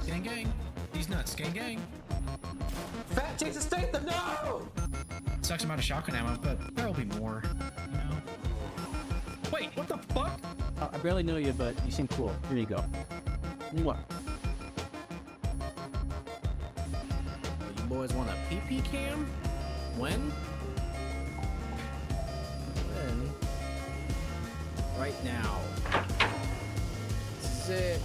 Gang, gang. These nuts. Gang, gang. Fat Jason Statham, no! Sucks I'm out of shotgun ammo, but there will be more. You know? Wait, what the fuck? I barely know you, but you seem cool. Here you go. What? You boys want a PP cam? When? When? Right now. This is it.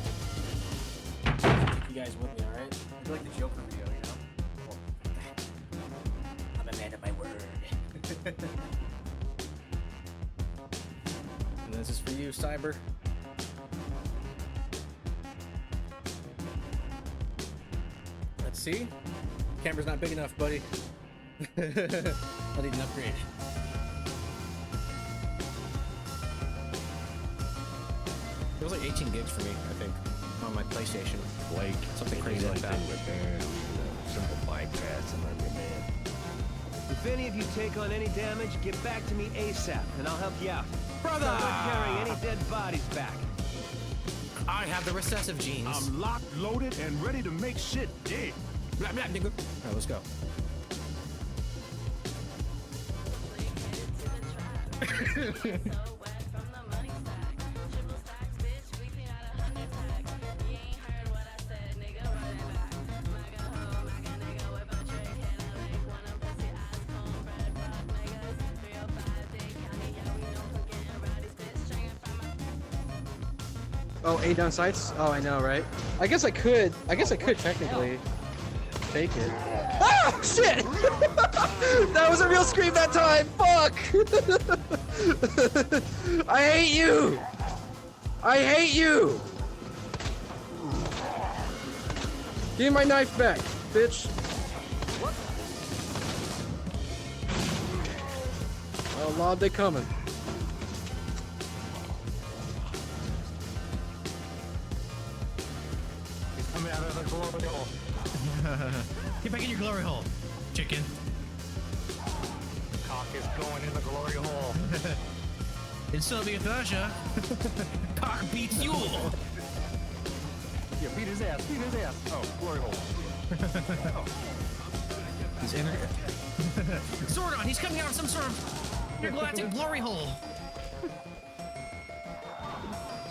You guys with me, alright? I feel like the Joker video, you know? I'm a man of my word. And this is for you, Cyber. Let's see. Camera's not big enough, buddy. I need an upgrade. It was like 18 gigs for me, I think, on my PlayStation. Blake, Something crazy like that. Repair, simple bypass, and I'm your man. If any of you take on any damage, get back to me ASAP, and I'll help you out. Brother! I'm not carrying any dead bodies back. I have the recessive genes. I'm locked, loaded, and ready to make shit dead. Blah, blah, nigga. Alright, let's go. Oh, 8 down sights? Oh, I know, right? I guess I could technically fake it. Ah! Shit! That was a real scream that time! Fuck! I hate you! I hate you! Give me my knife back, bitch. Oh, Lord, they coming. Coming out of the glory hole. Get back in your glory hole, chicken. Cock is going in the glory hole. It's Soviet Russia. Cock beats you. Yeah, beat his ass, beat his ass. Oh, glory hole. He's in it. Zordon, he's coming out of some sort of intergalactic glory hole.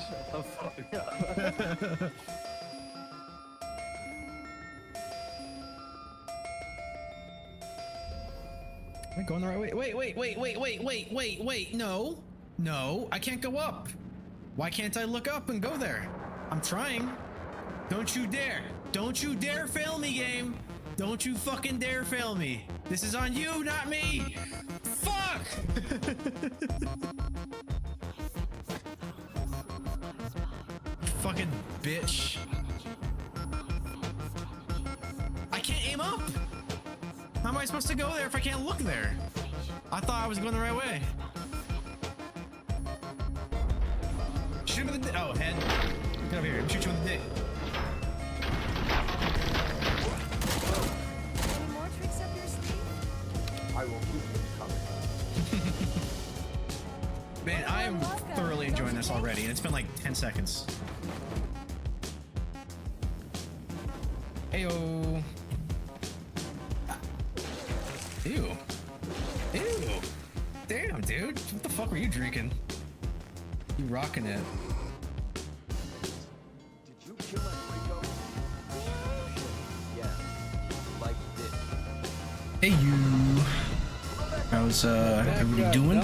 Shut the fuck up. Am I going the right way? Wait. No, I can't go up. Why can't I look up and go there? I'm trying. Don't you dare. Don't you dare fail me, game. Don't you fucking dare fail me. This is on you, not me. Fuck! Fucking bitch. I can't aim up. How am I supposed to go there if I can't look there? I thought I was going the right way. Shoot him with the dick. Oh, head. Get over here. Shoot you with the dick. Any more tricks up your sleeve? I will keep them coming. Man, I am thoroughly enjoying this already, and it's been like 10 seconds. Ayo. Ew. Ew. Damn, dude. What the fuck were you drinking? You rocking it. Did you kill my Rico? Yeah, like this. Hey, you. How's everybody doing?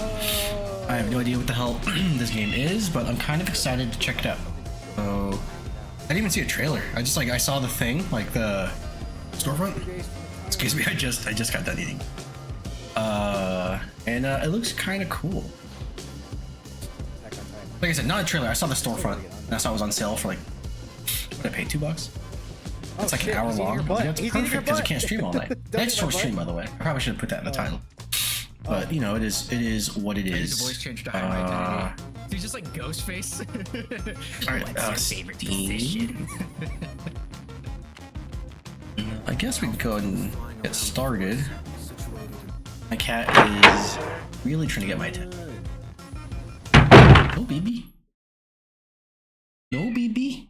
I have no idea what the hell this game is, but I'm kind of excited to check it out. So, I didn't even see a trailer. I saw the thing, like the storefront. Excuse me, I just got done eating. And it looks kind of cool. Like I said, not a trailer. I saw the storefront. And I saw it was on sale for like, what did I pay, $2? It's like an hour long. It's perfect because you can't stream all night. That's short stream, by the way. I probably should have put that in the title. But you know, it is what it is. I need the voice change to hide my identity. He's just like Ghostface. Alright, what's your favorite position? I guess we can go ahead and get started. My cat is really trying to get my attention. No, BB. No, BB.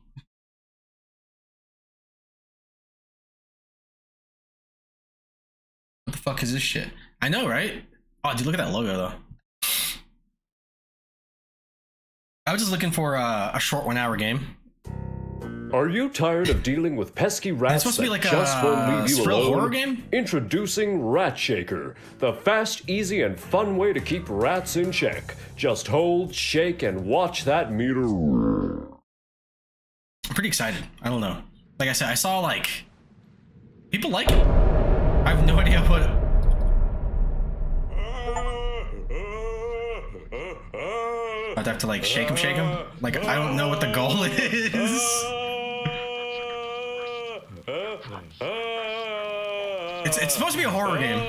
Fuck is this shit? I know, right? Oh, dude, look at that logo though. I was just looking for a short 1 hour game. Are you tired of dealing with pesky rats supposed to that be like just won't leave you thrill alone? horror game? Introducing Ratshaker, the fast, easy, and fun way to keep rats in check. Just hold, shake, and watch that meter. I'm pretty excited. I don't know. Like I said, I saw like people like it. I have no idea what. I'd have to like shake him. Like I don't know what the goal is. It's supposed to be a horror game.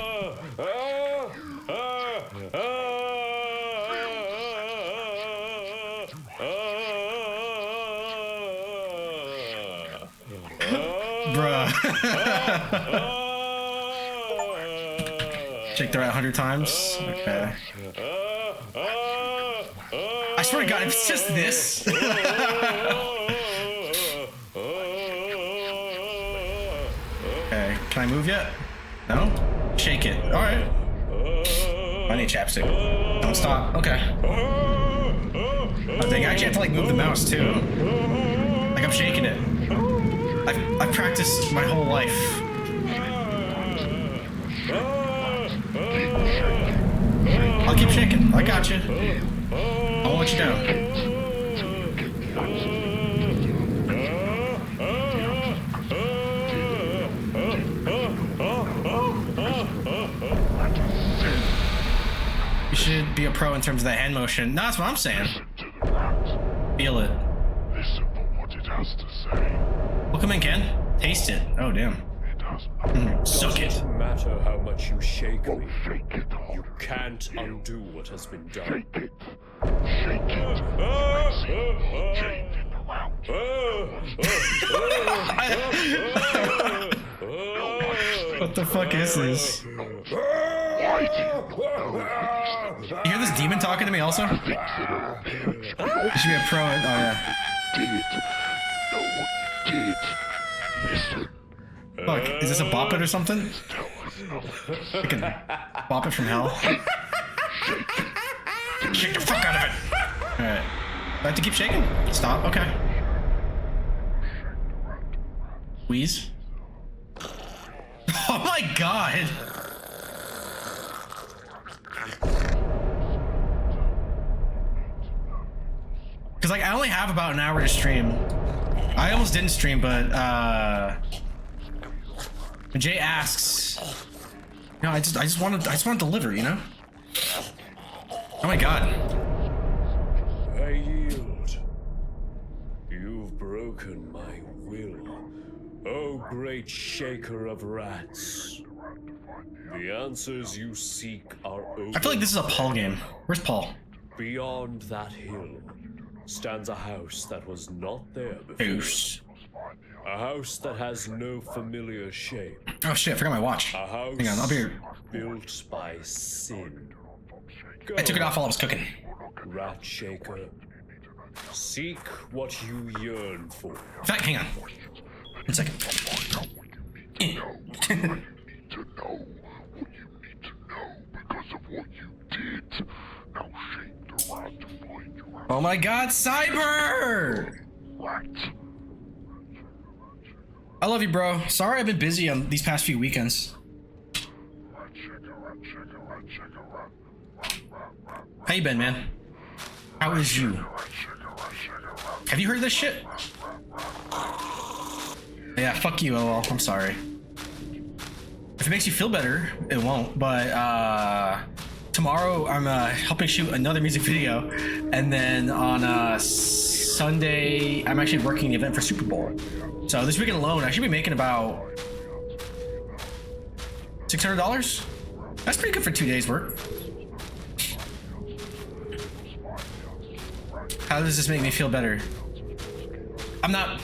Bruh. Shake the rat 100 times. Okay. I swear to God, if it's just this. Okay, can I move yet? No? Shake it. Alright. I need chapstick. Don't stop. Okay. Oh, dang, I actually have to like move the mouse too. Like I'm shaking it. I've practiced my whole life. I'll keep shaking. I got you. I won't let you down. You should be a pro in terms of that hand motion. No, that's what I'm saying. Feel it. Listen for what it has to say. Well, come in, Ken. Taste it. Oh, damn. It has Suck it. Doesn't matter how much you shake me. shake it You harder. can't undo what has been done. Shake it. Shake it. Change it around. What the fuck is this? Why do you You hear this demon talking to me also? You should be a pro at, oh yeah. did? Know what you did. Listen. Fuck, is this a bop it or something? I can bop it from hell. Shake the fuck out of it! Alright. Do I have to keep shaking? Stop, okay. Wheeze. Oh my god! Cause like I only have about an hour to stream. I almost didn't stream, but when Jay asks, you know, I just want to deliver, you know? Oh my god. I yield. You've broken my will. Oh, great shaker of rats. The answers you seek are over. I feel like this is a Paul game. Where's Paul? Beyond that hill stands a house that was not there before. House. A house that has no familiar shape. Oh shit, I forgot my watch. A house Hang on, I'll be here. built by sin. I took it off while I was cooking. Ratshaker, seek what you yearn for. In fact, hang on. 1 second. To know what you need to know because of what you did. Now shake the rat to find your Oh my god, Cyber! rat. I love you, bro. Sorry I've been busy on these past few weekends. How you been, man? How is you? Have you heard this shit? Yeah, fuck you, LOL. I'm sorry. If it makes you feel better, it won't. But tomorrow I'm helping shoot another music video, and then on Sunday I'm actually working the event for Super Bowl. So this weekend alone, I should be making about $600. That's pretty good for 2 days' work. How does this make me feel better? I'm not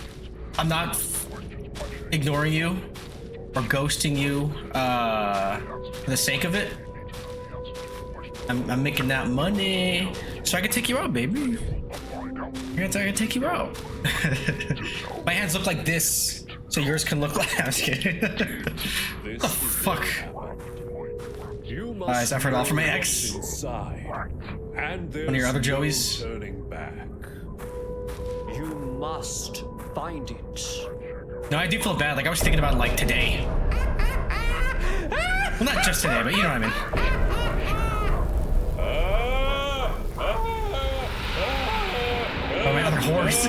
ignoring you or ghosting you for the sake of it. I'm making that money so I can take you out, baby. I can take you out. My hands look like this, so yours can look like. I'm just kidding. What the fuck? You must Guys, I've heard all from my ex. inside, and there's One of your other no Joeys. turning back. You must find it. No, I do feel bad. Like I was thinking about like today. Well, not just today, but you know what I mean. Oh, my other horse.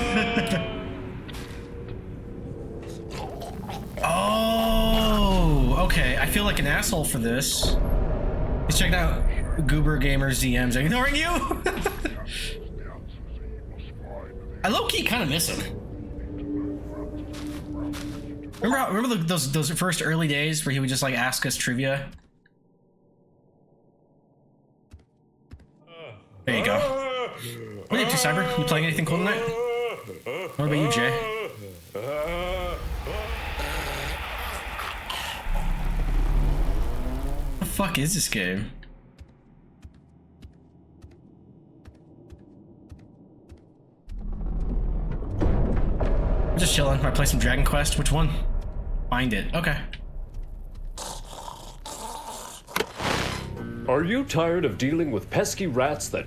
Oh, okay. I feel like an asshole for this. He's checking out Goober Gamer's DMs. I'm ignoring you. I low-key kind of miss him. Remember those first early days where he would just like ask us trivia? There you go. What are you up to, Cyber? You playing anything cool tonight? What about you, Jay? What the fuck is this game? I'm just chilling. Might play some Dragon Quest. Which one? Find it. Okay. Are you tired of dealing with pesky rats that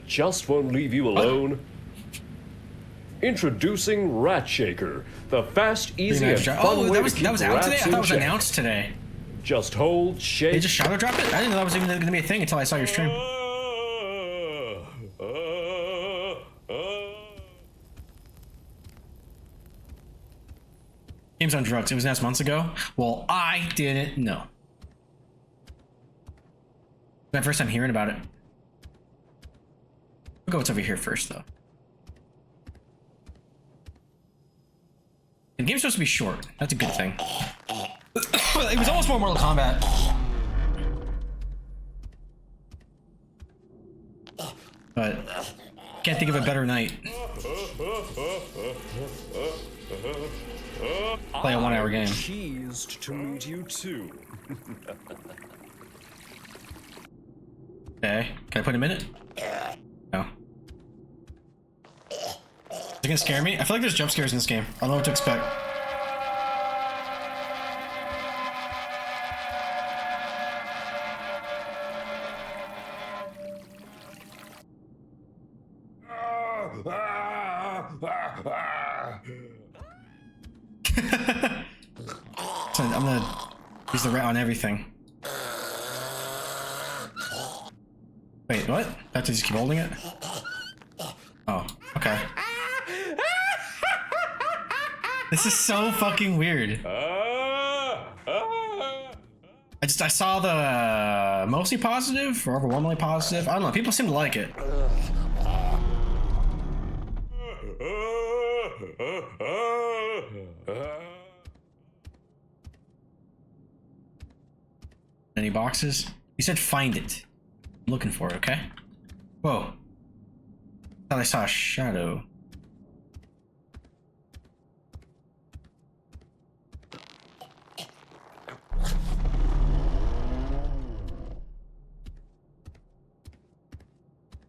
just won't leave you alone? Introducing Ratshaker, the fast, easy, and fun way to keep that was out today? I rats thought in it was check. announced today. Just hold, shake. They just shadow drop it? I didn't know that was even gonna be a thing until I saw your stream. Game's on drugs. It was announced months ago. Well, I didn't know. It's my first time hearing about it. We'll go what's over here first, though. The game's supposed to be short. That's a good thing. It was almost more Mortal Kombat. But can't think of a better night. Play a 1-hour game. Pleased to meet you too. Okay, can I put him in it? No. Is it gonna scare me? I feel like there's jump scares in this game. I don't know what to expect. So I'm gonna use the rat on everything. Wait, what? I have to just keep holding it? Oh, okay. This is so fucking weird. I saw the mostly positive or overwhelmingly positive. I don't know. People seem to like it. Any boxes? You said find it. I'm looking for it, okay? Whoa. Thought I saw a shadow.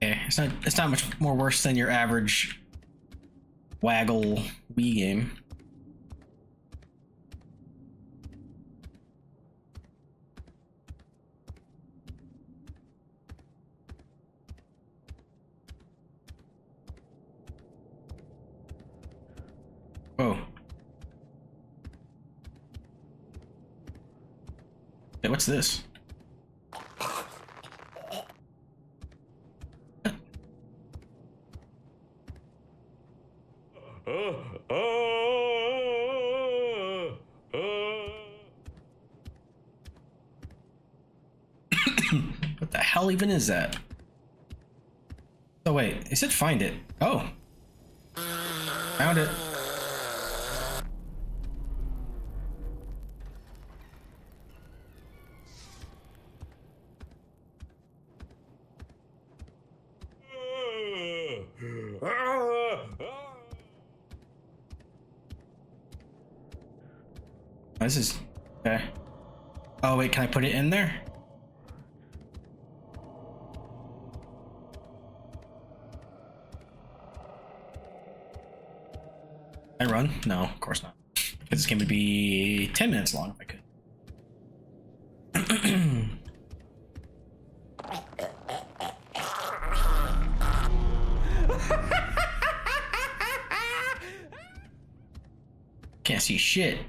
Okay, it's not much more worse than your average waggle Wii game. Oh. Hey, what's this? What the hell even is that? Oh wait, it said find it. Oh. Found it. This is okay. Oh wait, can I put it in there? Can I run? No, of course not. Because this game would be 10 minutes long if I could. Can't see shit.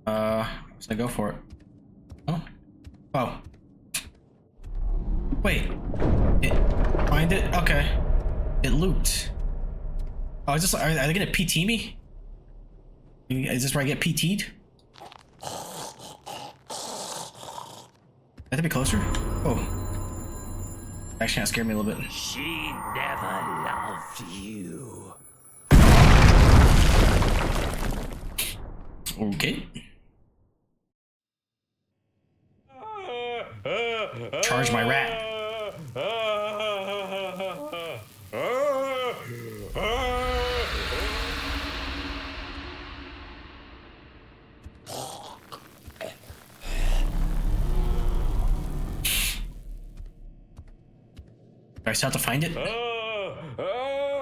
So I go for it. Oh. Oh. Wait. Find it? Okay. It looped. Oh, is this, are they gonna PT me? Is this where I get PT'd? That to be closer? Oh. Actually, that scared me a little bit. She never loved you. Okay. Charge my rat. Do I still have to find it?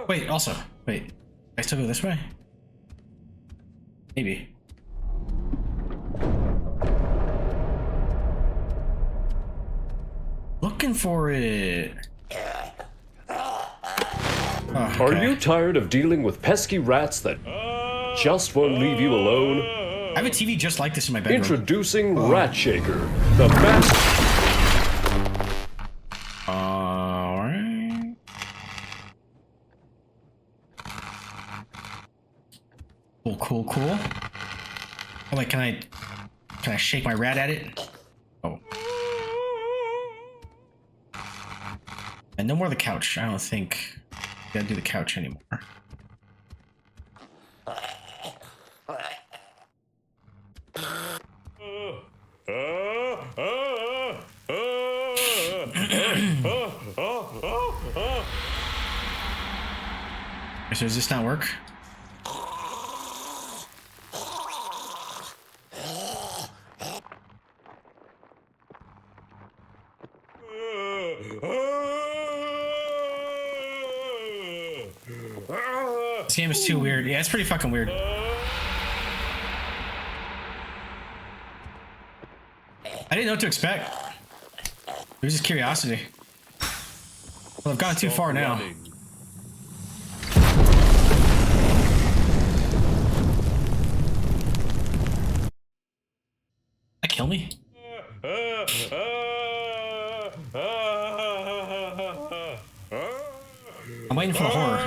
Wait, also, wait. I still go this way? Maybe. Looking for it. Oh, okay. Are you tired of dealing with pesky rats that just won't leave you alone? I have a TV just like this in my bedroom. Introducing Ratshaker, the best. Alright. Cool. Oh wait, can I shake my rat at it? Oh. And no more the couch. I don't think I gotta do the couch anymore. So does this not work? This game is too weird. Yeah, it's pretty fucking weird. I didn't know what to expect. It was just curiosity. Well, I've gone too far now. That kill me? I'm waiting for the horror.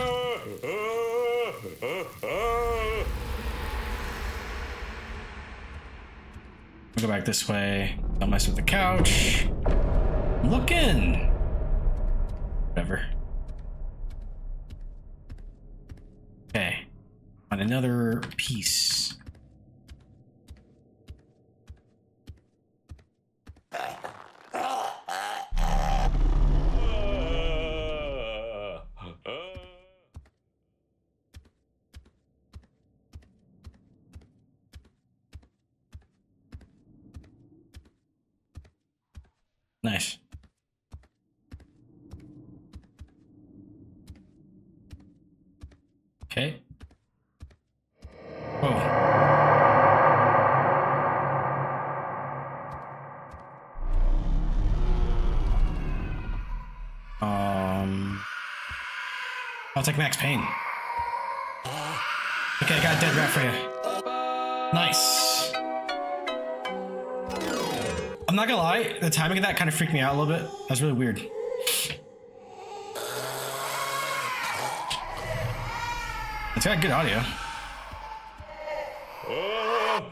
I'll go back this way. Don't mess with the couch. I'm looking. Whatever. Okay. On another piece. Nice. Okay. Whoa. I'll take Max Payne. Okay, I got a dead rat for you. Nice. I'm not gonna lie, the timing of that kind of freaked me out a little bit. That was really weird. It's got good audio. I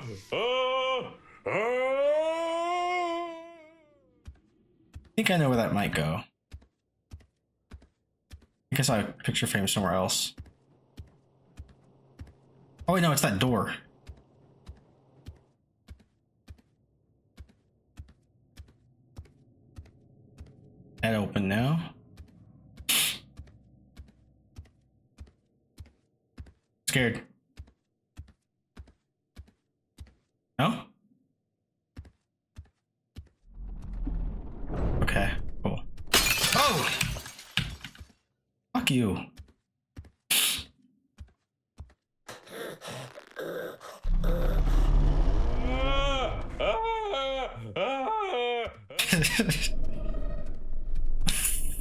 think I know where that might go. I guess I have a picture frame somewhere else. Oh wait, no, it's that door. That open now. Scared. No? Okay, cool. Oh! Fuck you.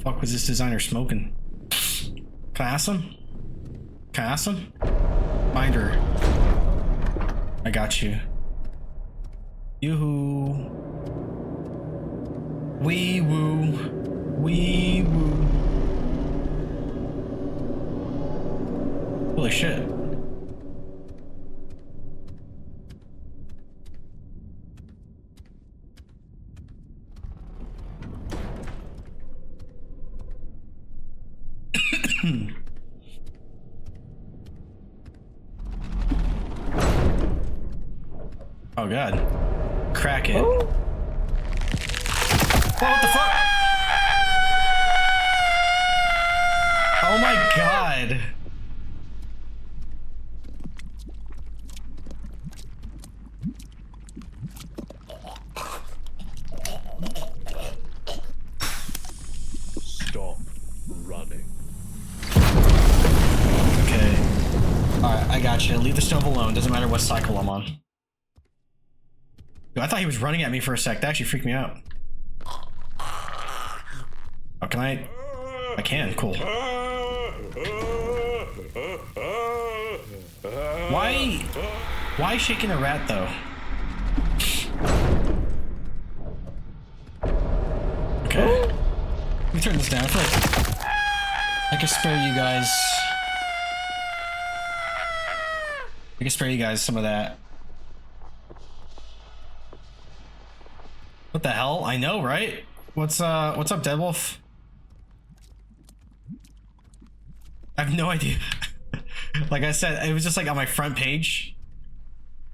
Fuck was this designer smoking? Can I ask him? Can I ask him? Binder. I got you. Yoo-hoo. Wee woo. Wee woo. Holy shit. Oh god. Crack it. Oh, what the fuck? Oh my god. Stop running. Okay. Alright, I got you. Leave the stove alone. Doesn't matter what cycle I'm on. Dude, I thought he was running at me for a sec. That actually freaked me out. Oh, can I? I can. Cool. Why shaking a rat though? Okay. Let me turn this down. I feel like I can spare you guys. I can spare you guys some of that. What the hell? I know, right? What's up, Deadwolf? I have no idea. Like I said, it was just like on my front page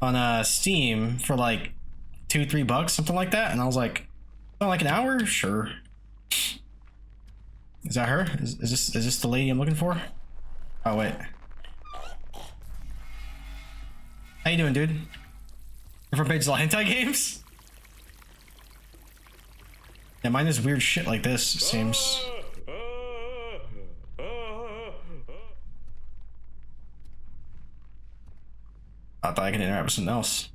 on Steam for like $2-3, something like that, and I was like, oh, like an hour? Sure. Is that her? Is this the lady I'm looking for? Oh wait. How you doing, dude? Your front page is all hentai games? Yeah, mine is weird shit like this, it seems. I thought I could interact with something else.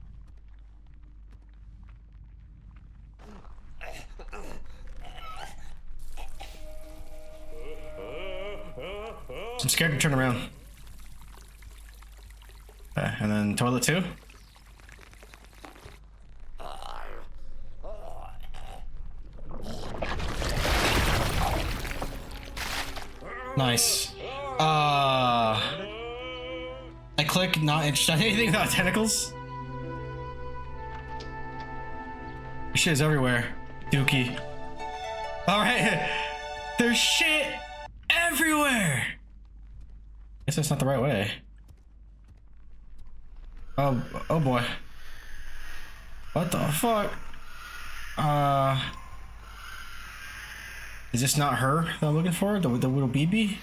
I'm scared to turn around. Okay, and then toilet too? Nice. I click not interested in anything without tentacles. Shit is everywhere. Dookie. Alright. There's shit everywhere. Guess that's not the right way. Oh boy. What the fuck? Is this not her that I'm looking for? The little BB?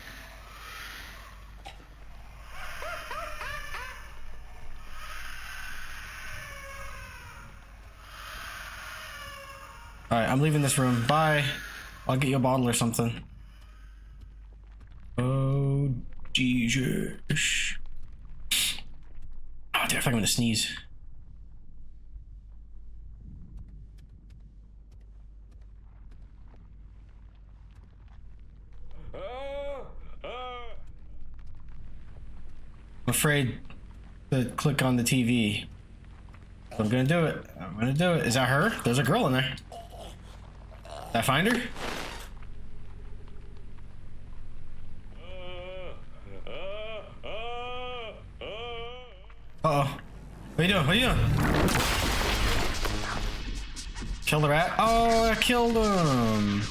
Alright, I'm leaving this room. Bye. I'll get you a bottle or something. Oh, Jesus. Oh, dude, I feel like I'm gonna sneeze. I'm afraid to click on the TV. I'm gonna do it. I'm gonna do it. Is that her? There's a girl in there. Did I find her? Uh-oh. What are you doing? What are you doing? Kill the rat? Oh, I killed him.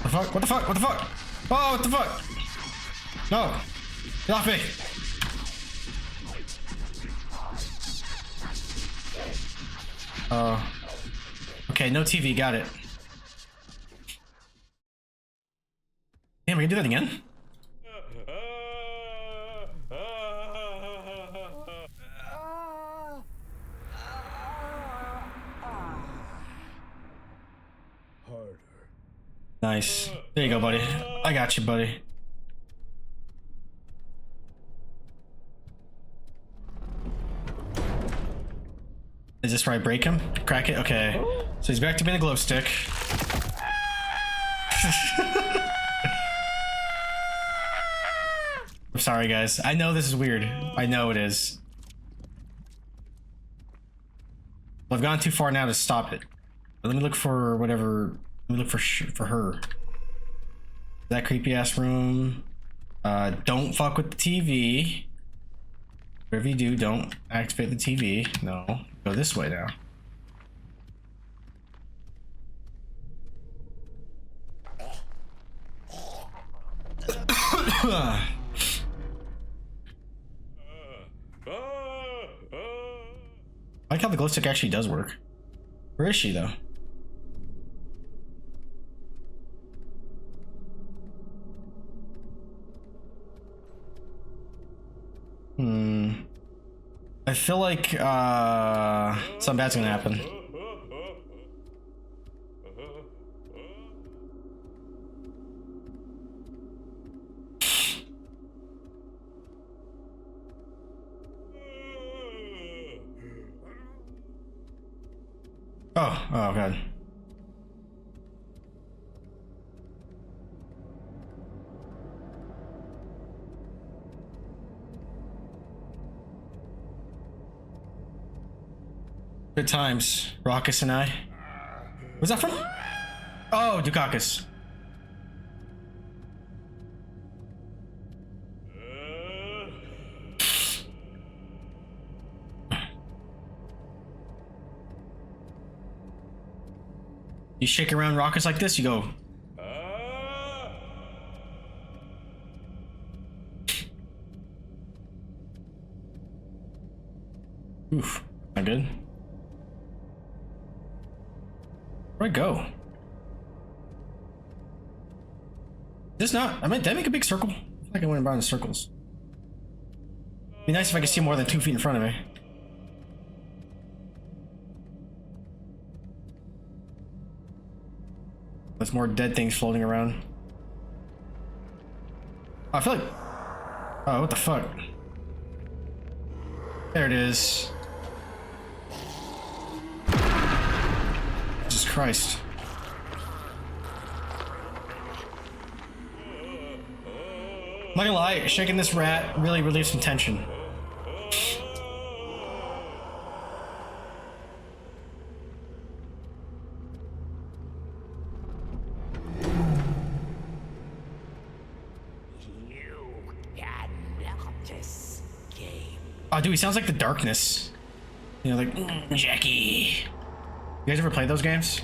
What the fuck? What the fuck? What the fuck? Oh, what the fuck? No. Get off me. Oh. Okay, no TV, got it. Damn, we can do that again? Harder. Nice. There you go, buddy. I got you, buddy. Is this where I break him? Crack it? Okay. So he's back to being a glow stick. I'm sorry, guys. I know this is weird. I know it is. I've gone too far now to stop it. But let me look for whatever. Let me look for her. That creepy ass room. Don't fuck with the TV. Whatever you do, don't activate the TV. No. Go this way now. I like how the glow stick actually does work. Where is she though? I feel like something bad's gonna happen. Oh god. Good times, Raucus and I. Where's that from? Oh, Dukakis. You shake around Raucus like this, you go. Oof, not good. Where'd I go? This not, did I make a big circle? I feel like I went around in circles. Be nice if I could see more than 2 feet in front of me. There's more dead things floating around. Oh, I feel like... Oh, what the fuck? There it is. Jesus Christ. I'm not gonna lie, shaking this rat really relieves some tension. Oh, dude, he sounds like the Darkness. You know, like, Jackie. You guys ever played those games?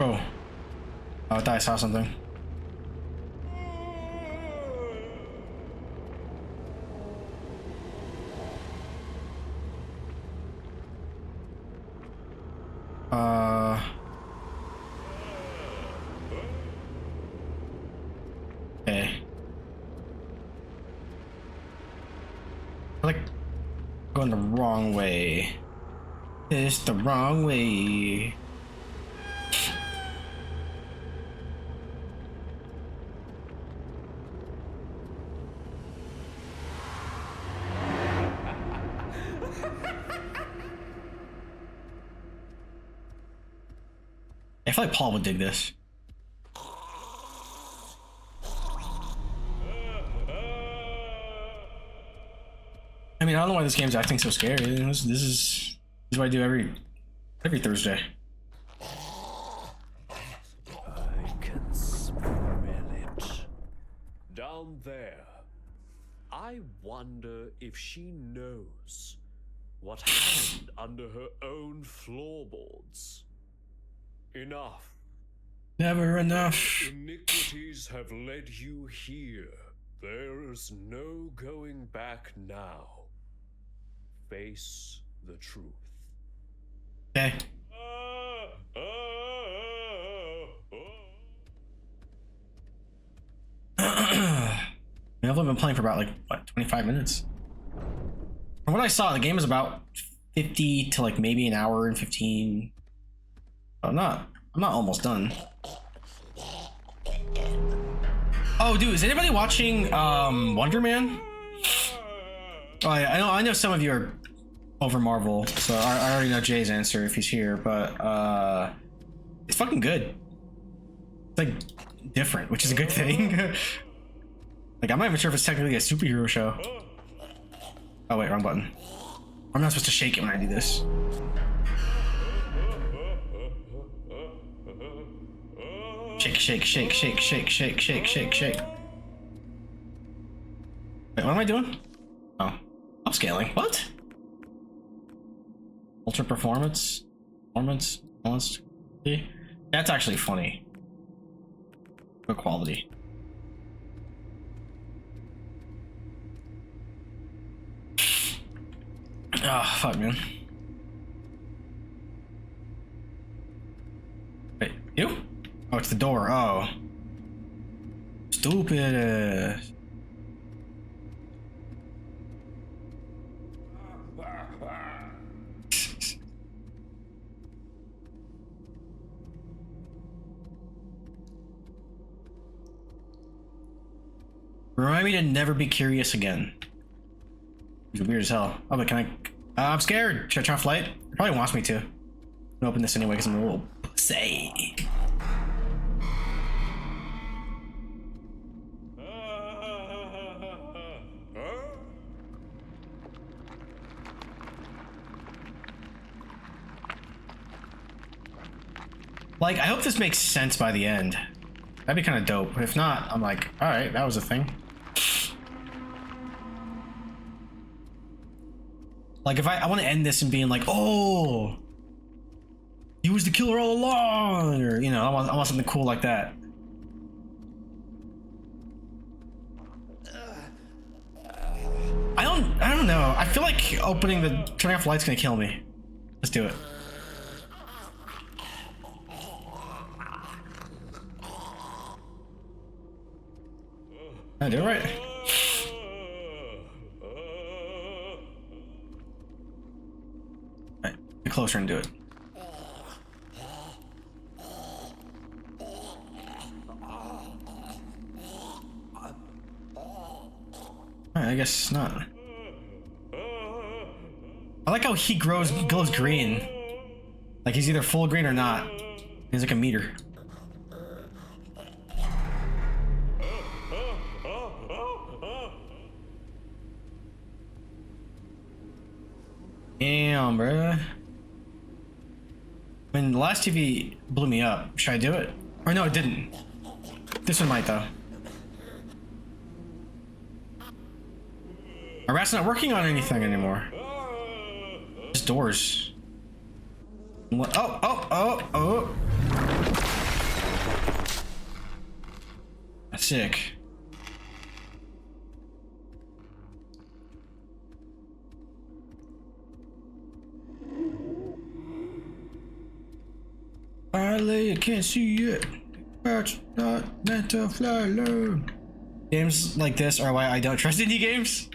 Oh. Oh, I thought I saw something. Okay. I like going the wrong way. It's the wrong way. I feel like Paul would dig this. I mean, I don't know why this game's acting so scary. This is what I do every Thursday. I can smell it. Down there. I wonder if she knows what happened under her own floorboards. Enough. Never enough. Iniquities have led you here. There is no going back now. Face the truth. Okay. I've only been playing for about like what, 25 minutes. From what I saw, the game is about 50 to like maybe an hour and 15. Oh, not I'm not almost done. Oh, dude, is anybody watching Wonder Man? Oh, yeah, I know some of you are over Marvel, so I already know Jay's answer if he's here, but it's fucking good. It's like different, which is a good thing. Like, I'm not even sure if it's technically a superhero show. Oh wait, wrong button. I'm not supposed to shake it when I do this. Shake, shake, shake, shake, shake, shake, shake, shake, shake. Wait, what am I doing? Oh, upscaling. What? Ultra performance? Performance? That's actually funny. Good quality. Oh, fuck, man. Wait, you? Oh, it's the door. Oh. Stupid. Remind me to never be curious again. It's weird as hell. Oh, but can I? I'm scared. Should I try flight? It probably wants me to. I'm gonna open this anyway because I'm a little pussy. Like, I hope this makes sense by the end. That'd be kind of dope. If not, I'm like, all right, that was a thing. Like, if I want to end this and being like, oh, he was the killer all along, or, you know, I want something cool like that. I don't know. I feel like turning off the light's gonna kill me. Let's do it. I do it right. Alright, get closer and do it. Alright, I guess not. I like how he glows green. Like he's either full green or not. He's like a meter. Damn, bruh. I mean, the last TV blew me up. Should I do it? Or no, it didn't. This one might, though. Our rat's not working on anything anymore. Just doors. What? Oh. That's sick. I can't see it. That's not meant to fly alone. Games like this are why I don't trust indie games.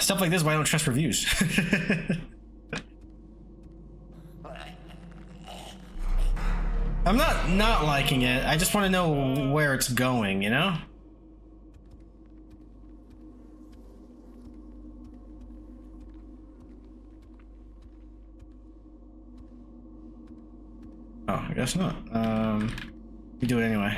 Stuff like this is why I don't trust reviews. I'm not liking it. I just want to know where it's going, you know? Oh, I guess not. We do it anyway.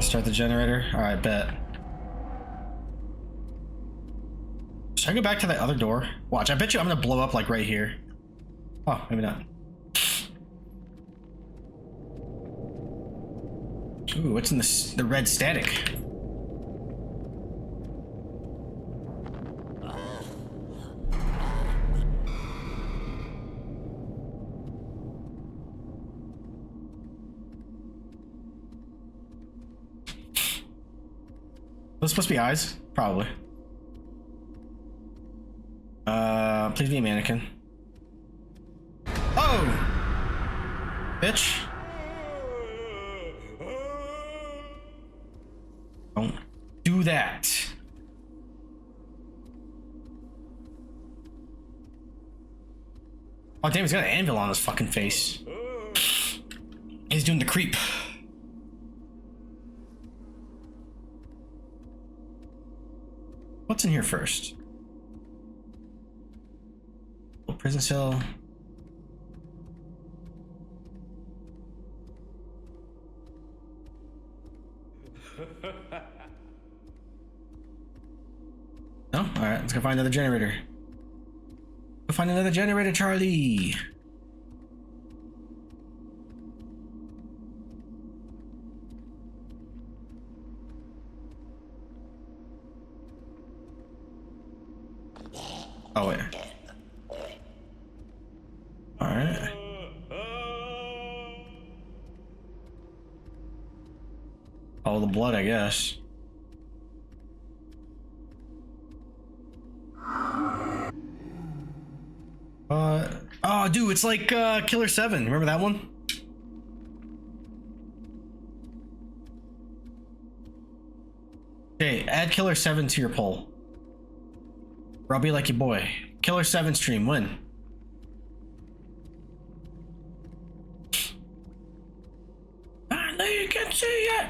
Start the generator. All right, bet. Should I go back to that other door? Watch, I bet you I'm gonna blow up like right here. Oh, maybe not. Ooh, what's in the red static? Those supposed to be eyes? Probably. Please be a mannequin. Oh! Bitch. Don't do that. Oh damn, he's got an anvil on his fucking face. He's doing the creep. What's in here first? Oh, prison cell. No? Alright, let's go find another generator. Go find another generator, Charlie. Oh, wait. Alright. Follow the blood, I guess. Oh, dude, it's like Killer 7. Remember that one? Okay, add Killer 7 to your poll. Or I'll be like your boy. Killer 7 stream, when? I know you can see it.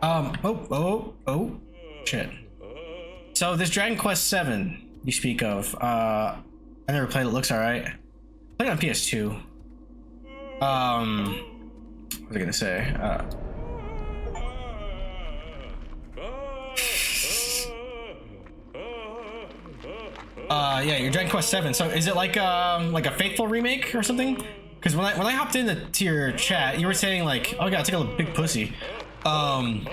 Oh, shit. So this Dragon Quest 7 you speak of, I never played it, looks alright. Played it on PS2. What was I gonna say? Yeah, your Dragon Quest 7. So is it like a faithful remake or something? Because when I hopped into your chat, you were saying like, oh god, it's like a big pussy. That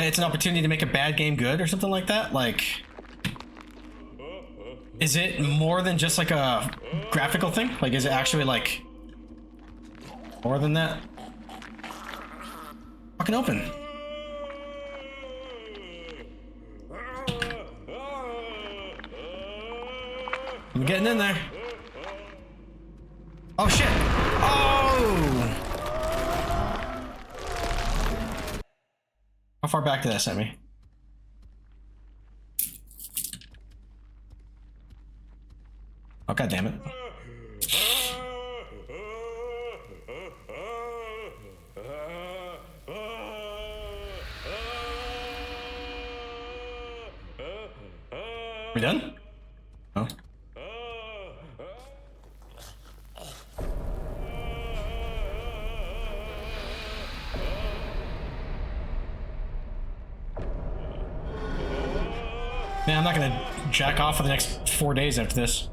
it's an opportunity to make a bad game good or something like that. Like, is it more than just like a graphical thing? Like, is it actually like more than that? Fucking open. I'm getting in there. Oh shit! Oh! How far back did that send me? Oh god damn it. We done? Oh. Man, I'm not gonna jack off for the next 4 days after this.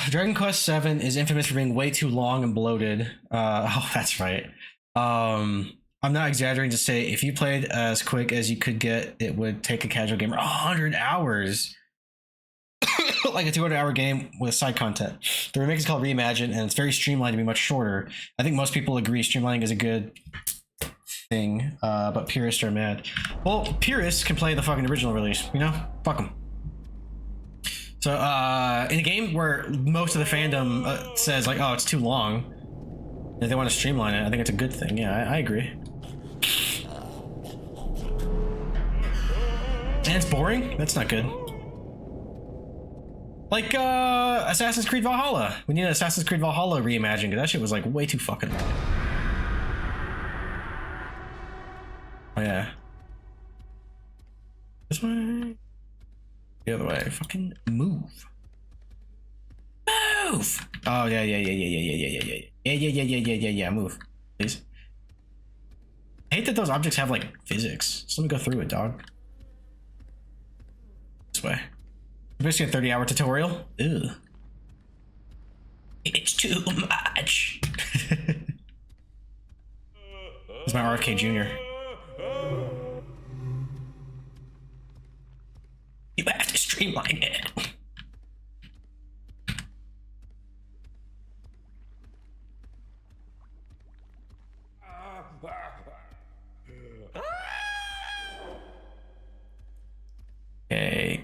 Dragon Quest 7 is infamous for being way too long and bloated. Oh, that's right. I'm not exaggerating to say if you played as quick as you could get, it would take a casual gamer 100 hours. Like a 200-hour game with side content. The remake is called Reimagine, and it's very streamlined to be much shorter. I think most people agree streamlining is a good thing, but purists are mad. Well, purists can play the fucking original release, you know? Fuck them. So, in a game where most of the fandom says, like, oh, it's too long, if they want to streamline it, I think it's a good thing. Yeah, I agree. And it's boring? That's not good. Like, Assassin's Creed Valhalla. We need an Assassin's Creed Valhalla reimagined, because that shit was, like, way too fucking long. Oh, yeah. This way? The other way. Fucking move. Move! Oh, yeah. Yeah, move. Please. I hate that those objects have, like, physics. So let me go through it, dog. This way. Basically a 30-hour tutorial. Ew. It's too much. It's my RFK Jr. You have to streamline it.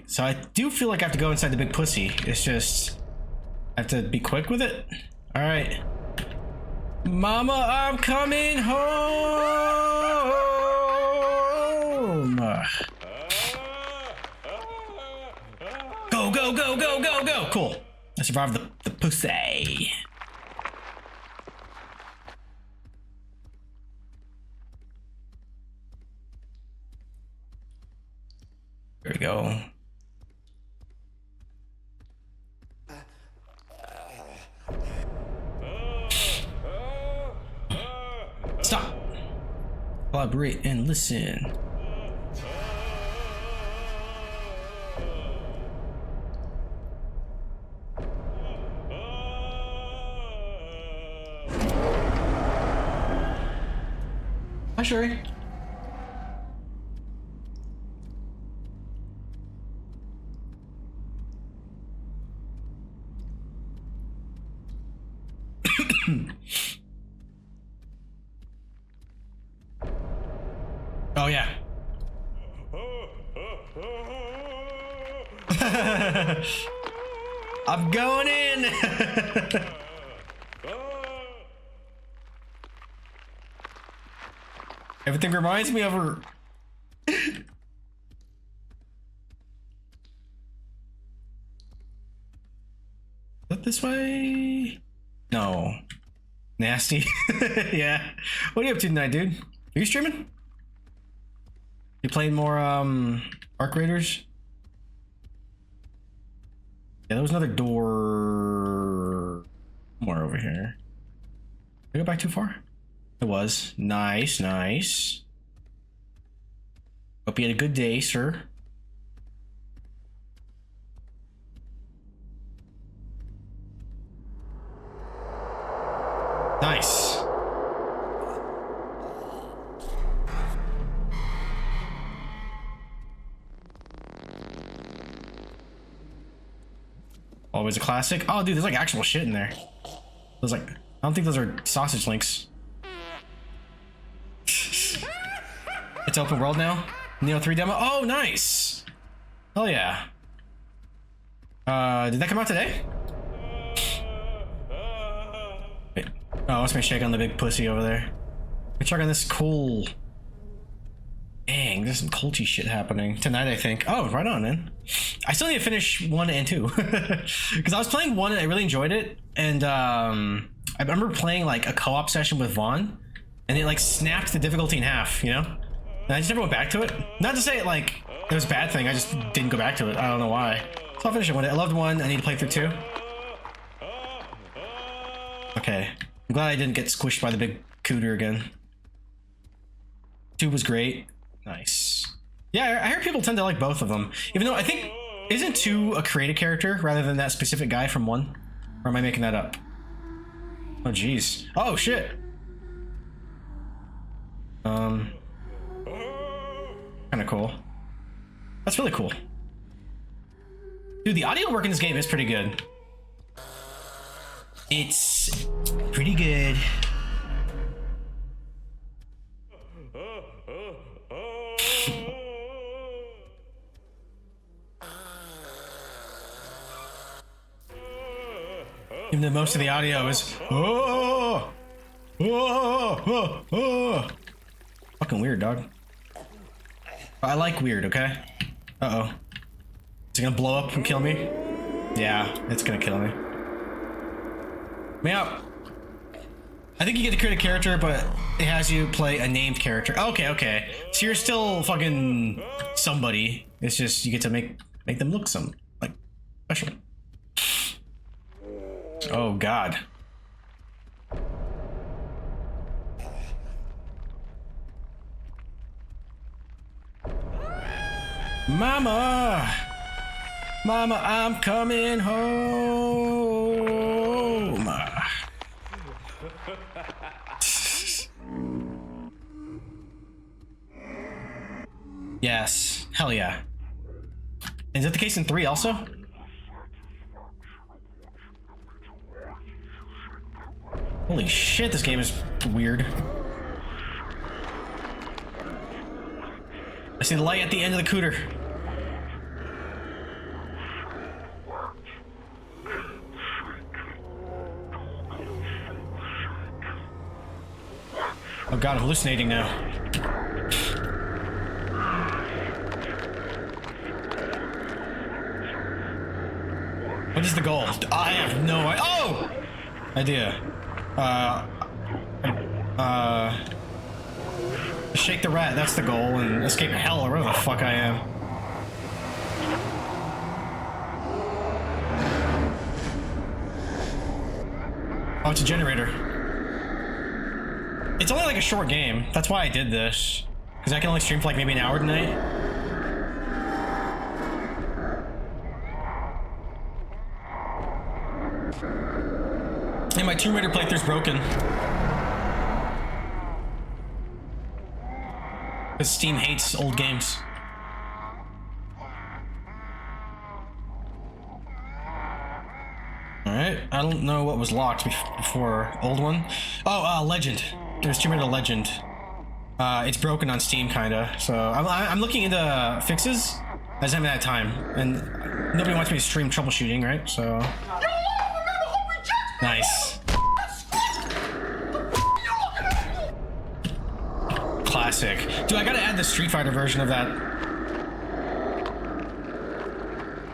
So I do feel like I have to go inside the big pussy. It's just I have to be quick with it. All right, Mama, I'm coming home. Go, go, go, go, go, go. Cool. I survived the pussy. There we go. Stop. Collaborate and listen. Hi, Sherry. Oh yeah. I'm going in. Everything reminds me of her. Look this way. No. Nasty. Yeah. What are you up to tonight, dude? Are you streaming? You playing more Arc Raiders? Yeah, there was another door more over here. Did I go back too far? It was. Nice, nice. Hope you had a good day, sir. Nice. Always a classic. Oh, dude, there's like actual shit in there. There's like, I don't think those are sausage links. It's open world now. Neo 3 demo. Oh, nice. Hell yeah. Did that come out today? Wait. Oh, let's make shake on the big pussy over there. Let me check on this cool. Dang, there's some culty shit happening tonight, I think. Oh, right on, man. I still need to finish 1 and 2 because I was playing 1 and I really enjoyed it, and I remember playing like a co-op session with Vaughn, and it like snapped the difficulty in half, you know. And I just never went back to it. Not to say it like it was a bad thing. I just didn't go back to it. I don't know why. So I'll finish it one day. I loved 1. I need to play through 2. Okay. I'm glad I didn't get squished by the big cooter again. 2 was great. Nice. Yeah, I hear people tend to like both of them. Even though I think, isn't 2 a created character rather than that specific guy from 1? Or am I making that up? Oh, jeez. Oh, shit. Kind of cool. That's really cool. Dude, the audio work in this game is pretty good. It's pretty good. Even though most of the audio is fucking weird, dog. I like weird, okay? Uh-oh. Is it gonna blow up and kill me? Yeah, it's gonna kill me. Meow. I think you get to create a character, but it has you play a named character. Okay, okay. So you're still fucking somebody. It's just you get to make them look some like special. Oh God. Mama! Mama, I'm coming home! Yes. Hell yeah. Is that the case in 3 also? Holy shit, this game is weird. I see the light at the end of the cooter. Oh god, I'm hallucinating now. What is the goal? I have no idea. Oh! Idea. Shake the rat, that's the goal, and escape hell or wherever the fuck I am. Oh, it's a generator. It's only like a short game. That's why I did this. Because I can only stream for like maybe an hour tonight. And my Tomb Raider playthrough's broken. Because Steam hates old games. Alright, I don't know what was locked before. Old one? Oh, Legend. There's Tomb Raider Legend. It's broken on Steam, kinda. So I'm looking into fixes. I just haven't had time. And nobody wants me to stream troubleshooting, right? So... Nice. Classic. Dude, I gotta add the Street Fighter version of that.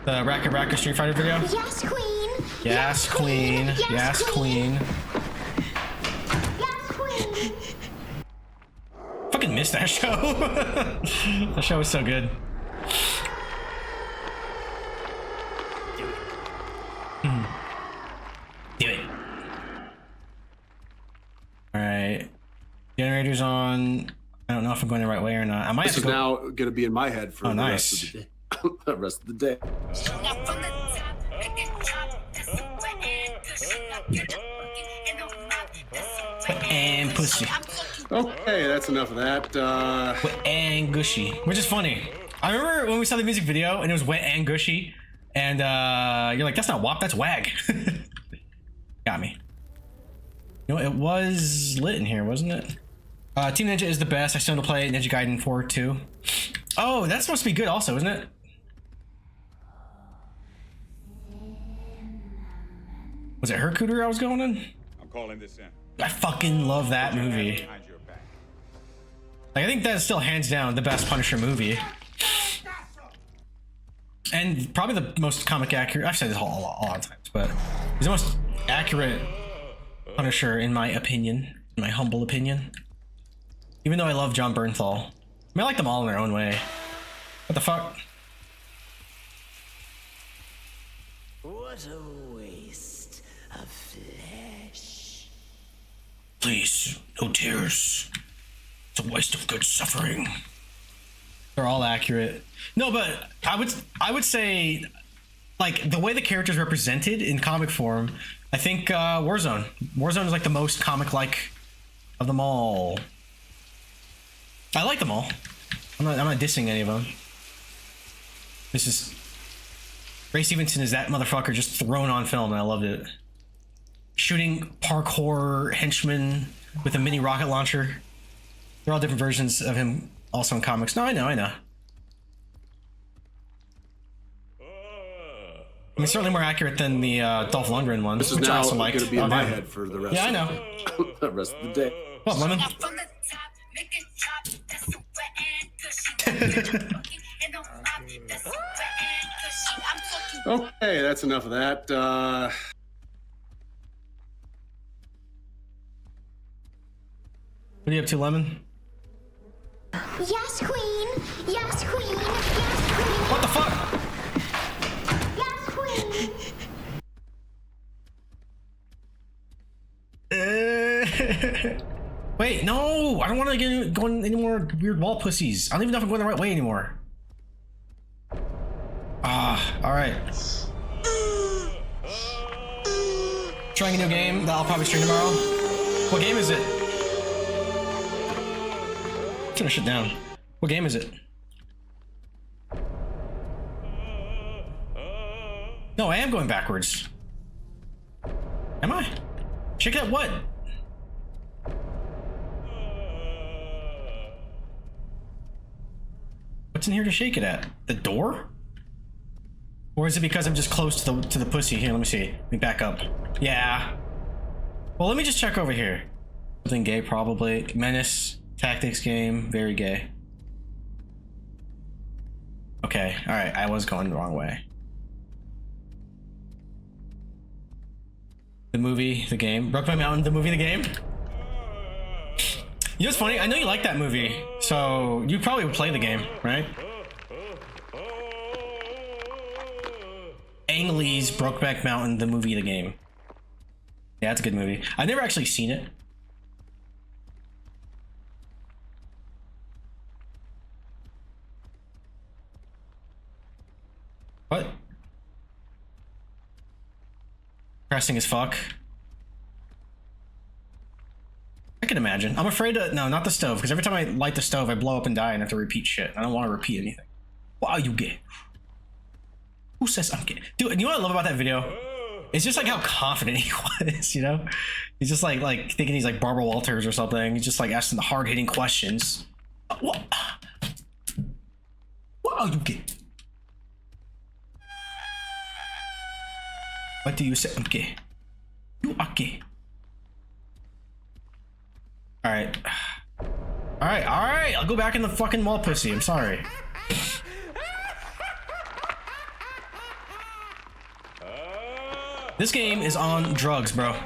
The Ratshaker Street Fighter video. Yes, queen. Yes, queen. Yes, queen. Yes, queen. Fucking missed that show. That show was so good. Do it. Alright. Generator's on. I don't know if I'm going the right way or not. I might have to go. Now going to be in my head for the rest of the day. The rest of the day. And pussy. Okay, that's enough of that. Wet and gushy, which is funny. I remember when we saw the music video and it was wet and gushy, and you're like, that's not WAP, that's WAG. Got me. You know, it was lit in here, wasn't it? Team Ninja is the best. I still want to play Ninja Gaiden 4 too. Oh, that's supposed to be good also, isn't it? Was it Hercooter I was going in? I'm calling this in. I fucking love that movie. Like, I think that is still hands down the best Punisher movie. And probably the most comic accurate. I've said this a lot of times, but he's the most accurate Punisher in my opinion, in my humble opinion. Even though I love John Bernthal. I mean, I like them all in their own way. What the fuck? What a waste of flesh. Please, no tears. It's a waste of good suffering. They're all accurate. No, but I would say, like, the way the characters represented in comic form, I think Warzone. Warzone is like the most comic-like of them all. I like them all. I'm not dissing any of them. This is... Ray Stevenson is that motherfucker just thrown on film, and I loved it. Shooting parkour henchmen with a mini rocket launcher. They're all different versions of him also in comics. No, I know. I mean, certainly more accurate than the Dolph Lundgren one, This is which I now also going liked. to be in my head for the rest. Yeah, I of know. The rest of the day. What, Lemon? Okay, that's enough of that. What are you up to, Lemon? Yes, queen. Yes, queen. Yes, queen. What the fuck? Yes, queen. Wait, no! I don't want to get going any more weird wall pussies. I don't even know if I'm going the right way anymore. Alright. Trying a new game that I'll probably stream tomorrow. What game is it? Finish it down. What game is it? No, I am going backwards. Am I? Check out what? What's in here to shake it at? The door? Or is it because I'm just close to the pussy? Here, let me see. Let me back up. Yeah. Well, let me just check over here. Something gay, probably. Menace, tactics game, very gay. Okay, alright, I was going the wrong way. The movie, the game. Brokeback Mountain, the movie, the game? You know what's funny? I know you like that movie, so you probably would play the game, right? Ang Lee's Brokeback Mountain, the movie, the game. Yeah, it's a good movie. I've never actually seen it. What? Pressing as fuck. I can imagine. I'm afraid to, no, not the stove, because every time I light the stove, I blow up and die and have to repeat shit. I don't want to repeat anything. Wow, you gay. Who says I'm gay? Dude, you know what I love about that video? It's just like how confident he was, you know? He's just like thinking he's like Barbara Walters or something. He's just like asking the hard-hitting questions. What? Wow, you gay. What do you say? I'm gay. You are gay. Alright. Alright. I'll go back in the fucking wall pussy. I'm sorry. This game is on drugs, bro.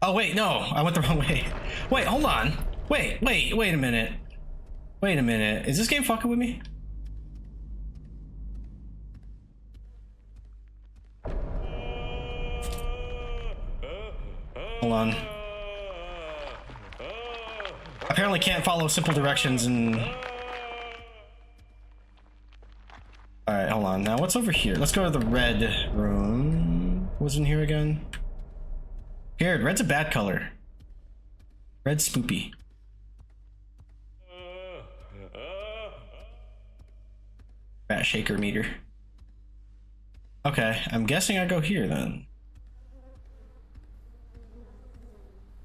Oh, wait, no. I went the wrong way. Wait, hold on. Wait a minute. Wait a minute. Is this game fucking with me? Hold on. Apparently can't follow simple directions and... Alright, hold on. Now what's over here? Let's go to the red room. What was in here again? Here, red's a bad color. Red's spoopy. Ratshaker meter. Okay, I'm guessing I go here then.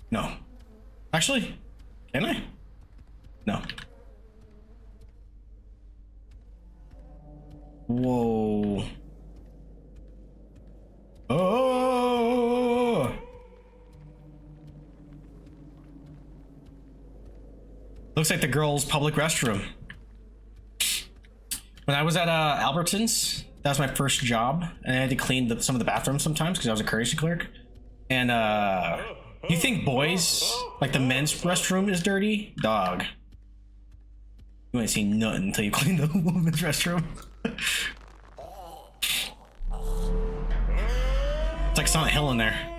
No. Actually, can I? No. Whoa. Oh. Looks like the girls' public restroom. When I was at Albertsons, that was my first job, and I had to clean some of the bathrooms sometimes because I was a courtesy clerk. And you think boys, like the men's restroom is dirty? Dog. You ain't seen nothing until you clean the women's restroom. It's like Silent Hill in there.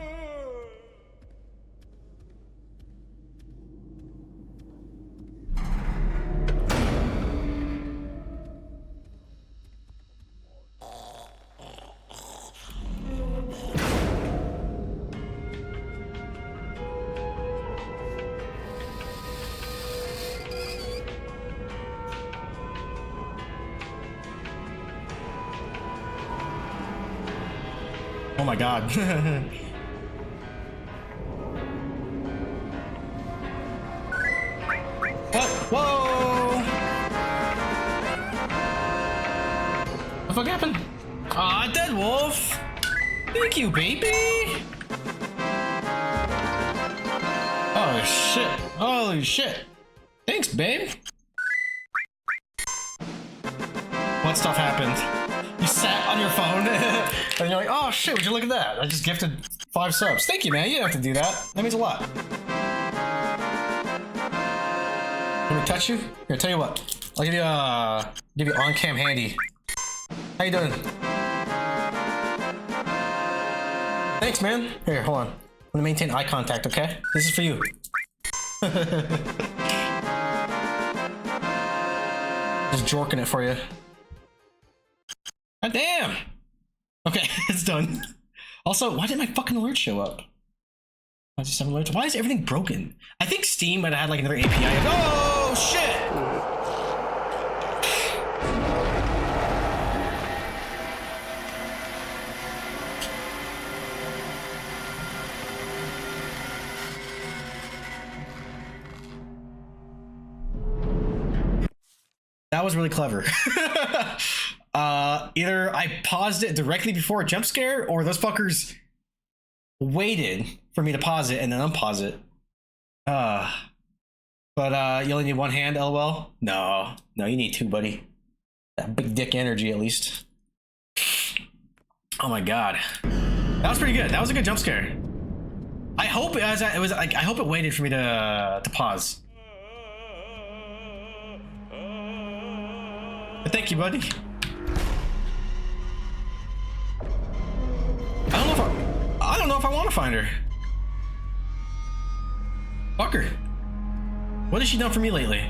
Oh my god. What? Whoa! What the fuck happened? Aw, dead wolf! Thank you, baby! Oh shit. Holy shit. Thanks, babe. What stuff happened? You sat on your phone and you're like, oh shit, would you look at that? I just gifted 5 subs. Thank you, man. You didn't have to do that. That means a lot. Let me touch you? Here, tell you what. I'll give you on-cam handy. How you doing? Thanks, man. Here, hold on. I'm gonna maintain eye contact, okay? This is for you. Just jorking it for you. God damn! Okay, it's done. Also, why didn't my fucking alert show up? 7 alerts? Why is everything broken? I think Steam might have had like another API. Oh shit! That was really clever. Either I paused it directly before a jump scare, or those fuckers waited for me to pause it and then unpause it. But you only need one hand, LOL? No, you need two, buddy. That big dick energy, at least. Oh my god, that was pretty good. That was a good jump scare. I hope I hope it waited for me to pause. But thank you, buddy. I don't know if I want to find her. Fuck her. What has she done for me lately?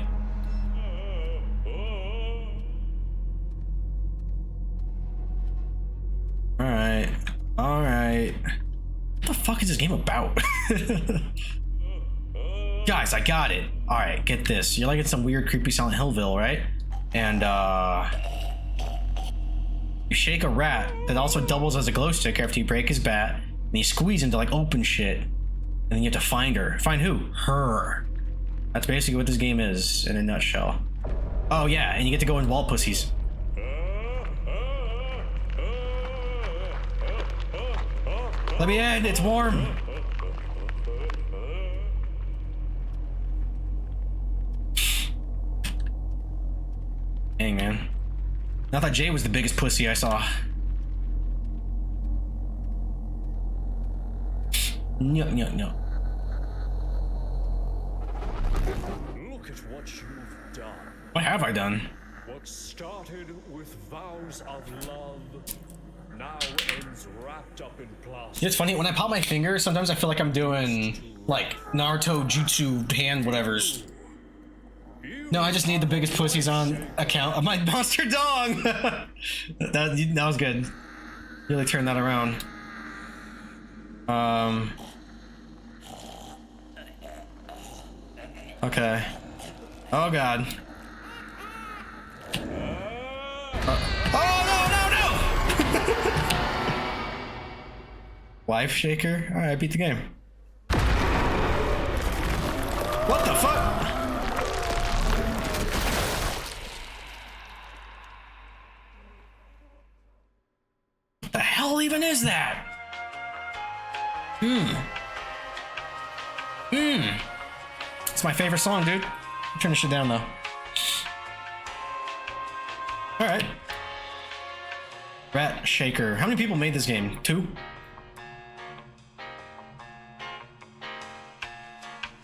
Alright. What the fuck is this game about? Guys, I got it. Alright, get this. You're like in some weird, creepy Silent Hillville, right? And, you shake a rat that also doubles as a glow stick after you break his bat, and you squeeze into, like, open shit. And then you have to find her. Find who? Her. That's basically what this game is, in a nutshell. Oh, yeah, and you get to go in wall pussies. Let me in, it's warm. Dang, man. I thought Jay was the biggest pussy I saw. No. Look at what you've done. What have I done? What started with vows of love now ends wrapped up in plastic. It's funny, when I pop my finger, sometimes I feel like I'm doing, like, Naruto Jutsu hand whatevers. No, I just need the biggest pussies on account of my monster dog. that was good. Really turned that around. Okay. Oh god. Oh no! Life Shaker? Alright, I beat the game. What the fuck? What the hell even is that? It's my favorite song, dude. Turn this shit down though. Alright. Ratshaker. How many people made this game? 2?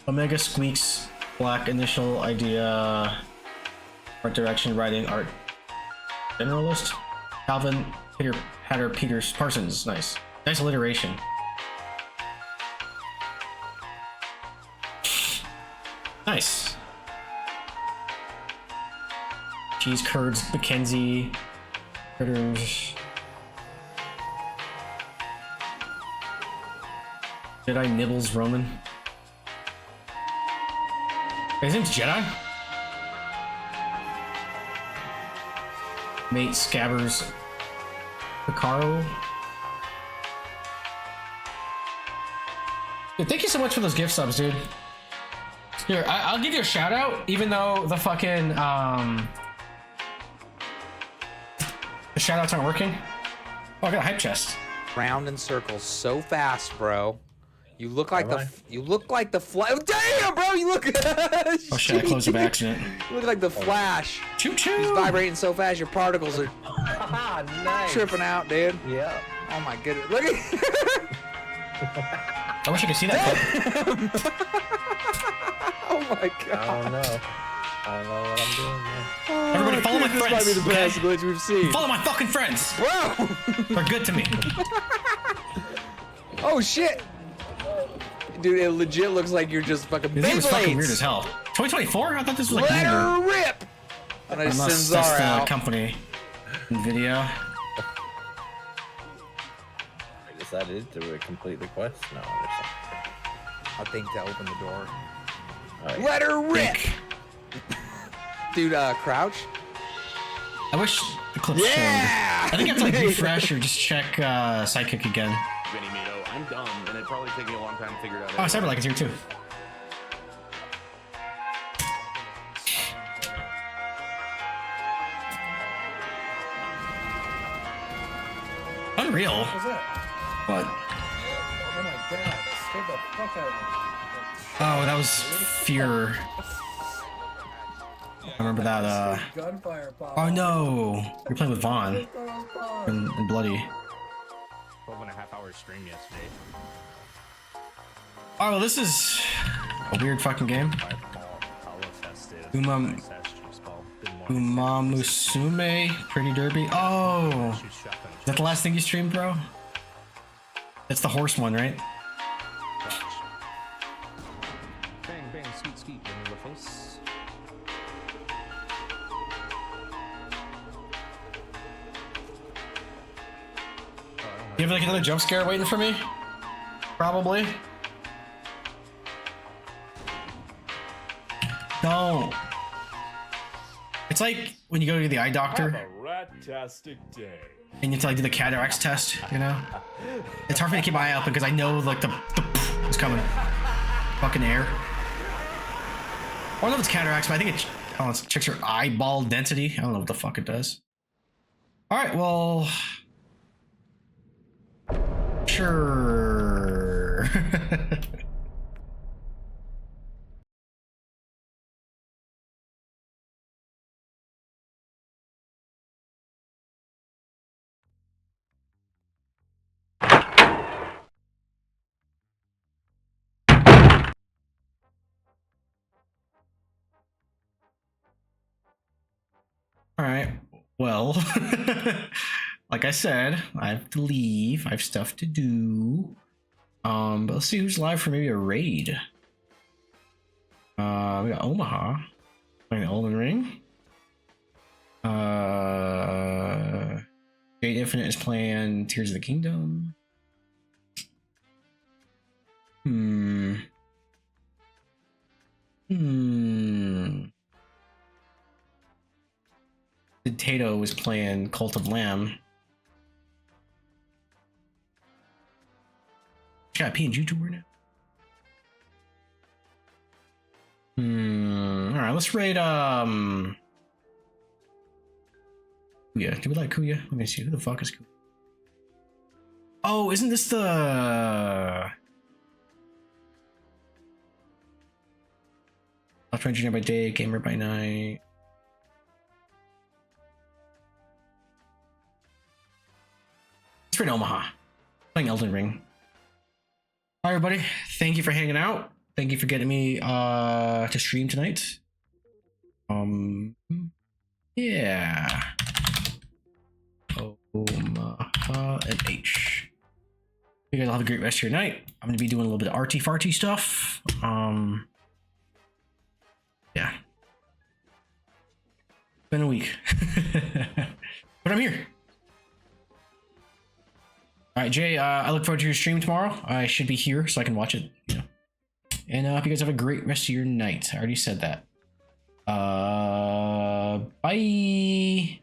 Omega Squeaks. Black initial idea. Art direction, writing, art. Generalist. Calvin Hatter Peters Parsons. Nice. Nice alliteration. Nice. Cheese curds, Mackenzie, critters. Jedi Nibbles Roman. His name's Jedi? Mate Scabbers Picaro. Dude, thank you so much for those gift subs, dude. Here, I'll give you a shout out, even though the fucking the shout outs aren't working. Oh, I got a hype chest. Round in circles so fast, bro. You look like the Flash. Oh, damn, bro, you look. Oh shit! I closed it by accident. You look like the Flash. Choo choo. He's vibrating so fast, your particles are Nice. tripping out, dude. Yeah. Oh my goodness, look at. I wish I could see that clip. Oh my god. I don't know what I'm doing, man. Oh, Everybody follow my friends. This might be the best glitch we've seen. Follow my fucking friends. Bro. They're good to me. Oh shit. Dude, it legit looks like you're just fucking This game was fucking weird as hell. 2024? I thought this was like Let her newer. rip. And I Unless sends that's our the out. company video. I decided to complete the quest. No, I think to open the door. Right. Let her rip. Dude, crouch. I wish the clip showed. I think I have to like refresh or just check Sidekick again. Vinny Mito, I'm dumb, and it'd probably take me a long time to figure it out. Oh, Cyberlike is here too. Unreal. What's that? What? Oh my the fuck out of me. Oh, that was Fear. I remember that, Gunfire pop. Oh no! You're playing with Vaughn. And Bloody. 12.5 hour stream yesterday. Oh, well, this is a weird fucking game. Umamusume Pretty Derby. Oh! Is that the last thing you streamed, bro? That's the horse one, right? Bang, bang, skeet, skeet, in the face. You have like another jump scare waiting for me? Probably. Don't. It's like when you go to the eye doctor Have a rat-tastic day. and you have to like do the cataracts test, you know? It's hard for me to keep my eye open because I know like the is coming. Fucking air. I don't know if it's cataracts, but I think it checks your eyeball density. I don't know what the fuck it does. Alright, well. Sure. All right. Well, like I said, I have to leave. I have stuff to do. But let's see who's live for maybe a raid. We got Omaha playing the Elden Ring. Jade Infinite is playing Tears of the Kingdom. Tato was playing Cult of Lamb. Got a PNG YouTuber now. Alright, let's raid Kuya. Do we like Kuya? Let me see. Who the fuck is Kuya? Oh, isn't this the Software engineer by day, gamer by night? Let's raid Omaha. Playing Elden Ring. Hi everybody, thank you for hanging out. Thank you for getting me to stream tonight. Yeah. Omaha and H. You guys all have a great rest of your night. I'm gonna be doing a little bit of arty farty stuff. Yeah. Been a week. But I'm here. All right, Jay, I look forward to your stream tomorrow. I should be here so I can watch it, you know. And I hope you guys have a great rest of your night. I already said that. Bye.